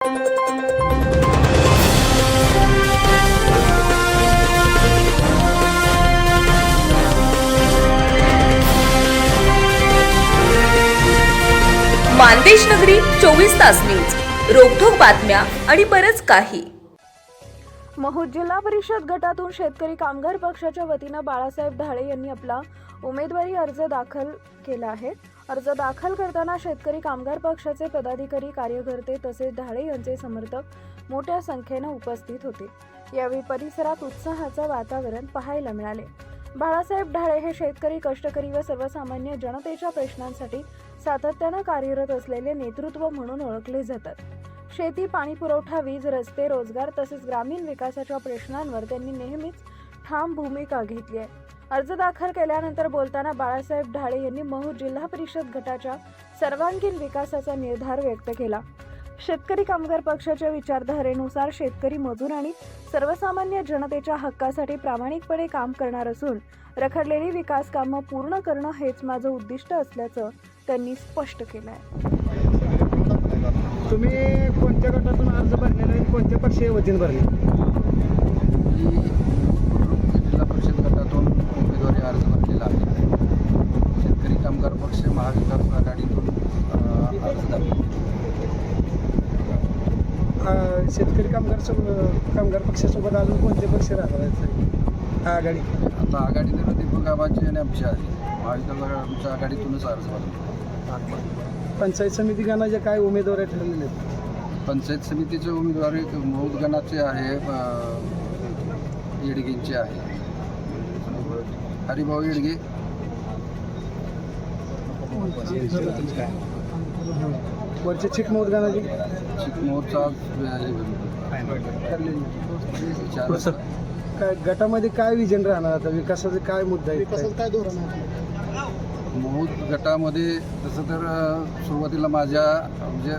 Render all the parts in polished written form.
मानदेश नगरी 24 तास न्यूज, रोखोक बातम्या आणि बरच काही. महूद जिल्हा परिषद गटातून शेतकरी कामगार पक्षाच्या वतीने बाळासाहेब ढाळे यांनी आपला उमेदवारी अर्ज दाखल केला आहे. अर्ज दाखल करताना शेतकरी कामगार पक्षाचे पदाधिकारी, कार्यकर्ते तसेच ढाळे यांचे समर्थक मोठ्या संख्येने उपस्थित होते. यावेळी परिसरात उत्साहाचे वातावरण पाहायला मिळाले. बाळासाहेब ढाळे हे शेतकरी, कष्टकरी व सर्वसामान्य जनतेच्या प्रश्नांसाठी सातत्याने कार्यरत असलेले नेतृत्व म्हणून ओळखले जातात. शेती, पाणी पुरवठा, वीज, रस्ते, रोजगार तसेच ग्रामीण विकासाच्या प्रश्नांवर त्यांनी नेहमीच ठाम भूमिका घेतली आहे. अर्ज दाखल केल्यानंतर बोलताना बाळासाहेब ढाळे यांनी महूद जिल्हा परिषद गटाच्या सर्वांगीण विकासाचा निर्धार व्यक्त केला. शेतकरी कामगार पक्षाच्या विचारधारेनुसार शेतकरी, मजूर आणि सर्वसामान्य जनतेच्या हक्कासाठी प्रामाणिकपणे काम करणार असून रखडलेली विकास कामं पूर्ण करणं हेच माझं उद्दिष्ट असल्याचं त्यांनी स्पष्ट केलं आहे. तुम्ही कोणत्या गटातून अर्ज भरलेला आहे, कोणत्या पक्षीय वतीने भरले? जिल्हा परिषद गटातून उमेदवारी अर्ज भरलेला आहे. शेतकरी कामगार पक्ष महाविकास आघाडीतून अर्ज दाखल. शेतकरी कामगार पक्षासोबत अजून कोणते पक्ष राहणार आहेत आघाडी? आता आघाडीने दीपक आबाची आणि आमची आहे. महाविकास आमच्या आघाडीतूनच अर्ज भरला. पंचायत समिती गणाचे काय उमेदवार ठरलेले आहेत? पंचायत समितीचे उमेदवारी महूद गणाचे आहे, येडगेंचे आहे. हरिभाऊ येडगे. वरचे चिकमोद गणाचे चिकमोहचा गटामध्ये काय विजन राहणार? आता विकासाचे काय मुद्दा आहे, काय धोरण आहे महूद गटामध्ये? तसं तर सुरुवातीला माझ्या म्हणजे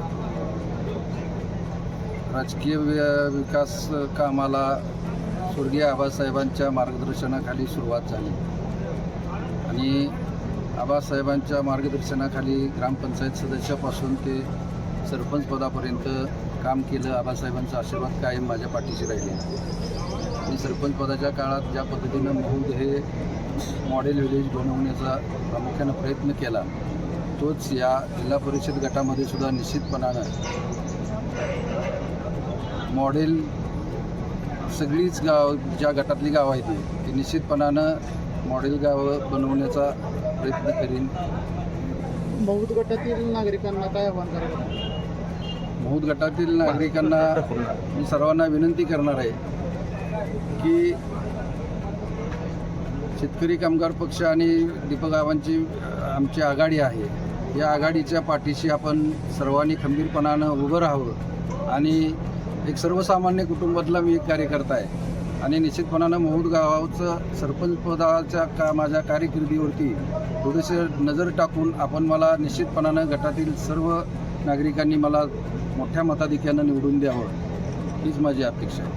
राजकीय विकास कामाला स्वर्गीय आबासाहेबांच्या मार्गदर्शनाखाली सुरुवात झाली आणि आबासाहेबांच्या मार्गदर्शनाखाली ग्रामपंचायत सदस्यापासून ते सरपंच पदापर्यंत काम केलं. आबासाहेबांचा आशीर्वाद कायम माझ्या पाठीशी राहिले आणि सरपंच पदाच्या काळात ज्या पद्धतीनं महूद हे मॉडेल विलेज बनवण्याचा प्रामुख्यानं प्रयत्न केला, तोच या जिल्हा परिषद गटामध्ये सुद्धा निश्चितपणानं मॉडेल सगळीच गाव, ज्या गटातली गावं आहेत ती निश्चितपणानं मॉडेल गावं बनवण्याचा प्रयत्न करीन. महूद गटातील नागरिकांना काय आव्हान करायचं? महूद गटातील नागरिकांना मी सर्वांना विनंती करणार आहे की शेतकरी कामगार पक्ष आणि दीपक आबांची आमची आघाडी आहे. या आघाडीच्या पाठीशी आपण सर्वांनी खंबीरपणानं उभं राहावं आणि एक सर्वसामान्य कुटुंबातला मी एक कार्यकर्ता आहे आणि निश्चितपणानं महूद गावाचं सरपंच पदाच्या माझ्या कारकिर्दीवरती थोडेसे नजर टाकून आपण मला निश्चितपणानं गटातील सर्व नागरिकांनी मला मोठ्या मताधिक्यानं निवडून द्यावं हीच माझी अपेक्षा आहे.